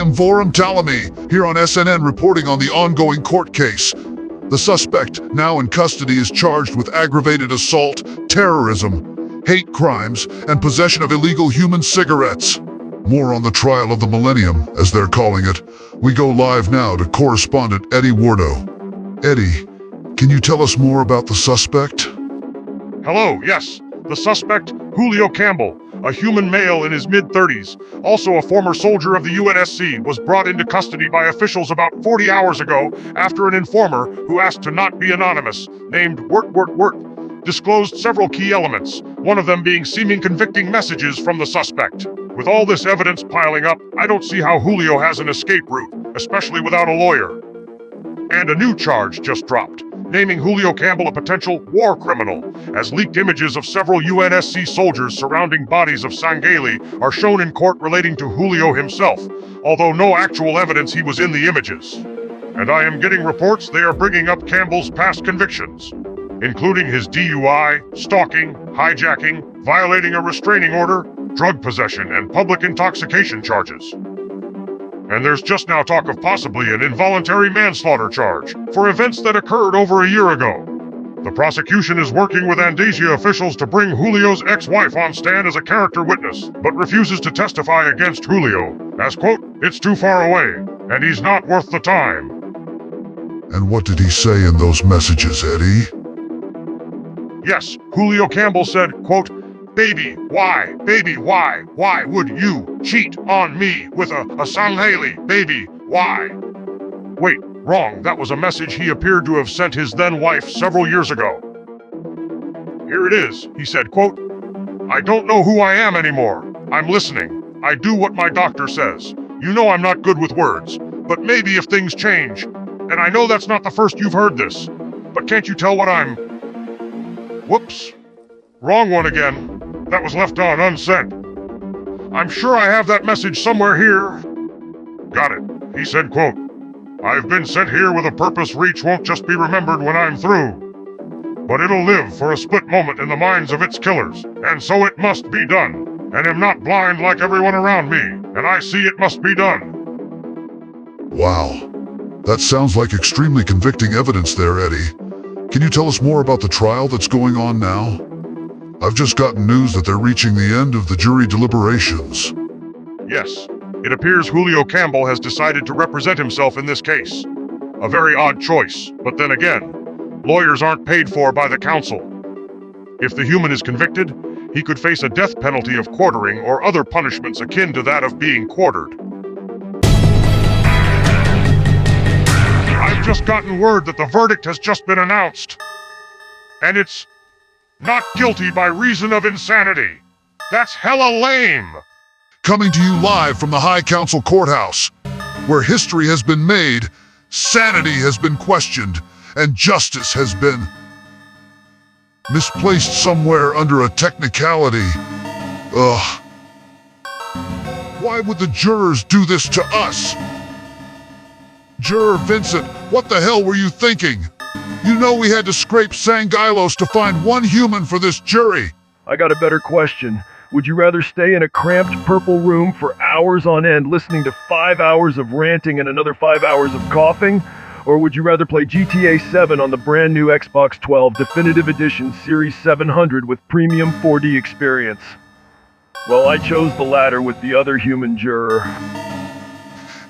am Vorum Talami, here on SNN reporting on the ongoing court case. The suspect, now in custody, is charged with aggravated assault, terrorism, hate crimes, and possession of illegal human cigarettes. More on the trial of the millennium, as they're calling it. We go live now to correspondent Eddie Wardo. Eddie, can you tell us more about the suspect? Hello, yes. The suspect, Julio Campbell, a human male in his mid-30s, also a former soldier of the UNSC, was brought into custody by officials about 40 hours ago after an informer who asked to not be anonymous, named Wirt, disclosed several key elements, one of them being seeming convicting messages from the suspect. With all this evidence piling up, I don't see how Julio has an escape route, especially without a lawyer. And a new charge just dropped, naming Julio Campbell a potential war criminal, as leaked images of several UNSC soldiers surrounding bodies of Sangheilos are shown in court relating to Julio himself, although no actual evidence he was in the images. And I am getting reports they are bringing up Campbell's past convictions, including his DUI, stalking, hijacking, violating a restraining order, drug possession, and public intoxication charges. And there's just now talk of possibly an involuntary manslaughter charge for events that occurred over a year ago. The prosecution is working with Andasia officials to bring Julio's ex-wife on stand as a character witness, but refuses to testify against Julio, as, quote, "it's too far away, and he's not worth the time." And what did he say in those messages, Eddie? Yes, Julio Campbell said, quote, "Baby, why? Baby, why? Why would you cheat on me with a Sangheilos? Baby, why?" Wait, wrong. That was a message he appeared to have sent his then-wife several years ago. Here it is. He said, quote, "I don't know who I am anymore. I'm listening. I do what my doctor says. You know I'm not good with words, but maybe if things change. And I know that's not the first you've heard this, but can't you tell what I'm..." Whoops. Wrong one again. That was left on unsent. I'm sure I have that message somewhere here. Got it. He said, quote, "I've been sent here with a purpose reach won't just be remembered when I'm through, but it'll live for a split moment in the minds of its killers, and so it must be done, and am not blind like everyone around me, and I see it must be done." Wow. That sounds like extremely convicting evidence there, Eddie. Can you tell us more about the trial that's going on now? I've just gotten news that they're reaching the end of the jury deliberations. Yes, it appears Julio Campbell has decided to represent himself in this case. A very odd choice, but then again, lawyers aren't paid for by the council. If the human is convicted, he could face a death penalty of quartering or other punishments akin to that of being quartered. I've just gotten word that the verdict has just been announced. And it's not guilty by reason of insanity. That's hella lame. Coming to you live from the High Council Courthouse, where history has been made, sanity has been questioned, and justice has been misplaced somewhere under a technicality. Ugh. Why would the jurors do this to us? Juror Vincent, what the hell were you thinking? You know we had to scrape Sangheilos to find one human for this jury. I got a better question. Would you rather stay in a cramped purple room for hours on end listening to 5 hours of ranting and another 5 hours of coughing? Or would you rather play GTA 7 on the brand new Xbox 12 Definitive Edition Series 700 with premium 4D experience? Well, I chose the latter with the other human juror.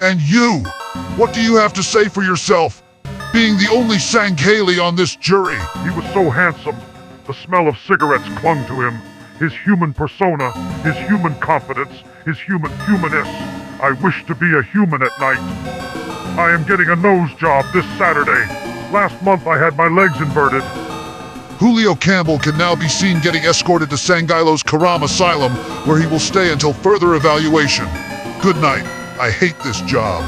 And you, what do you have to say for yourself, being the only Sangheilos on this jury? He was so handsome. The smell of cigarettes clung to him. His human persona, his human confidence, his human humaness. I wish to be a human at night. I am getting a nose job this Saturday. Last month I had my legs inverted. Julio Campbell can now be seen getting escorted to Sangheilos Karam Asylum, where he will stay until further evaluation. Good night. I hate this job.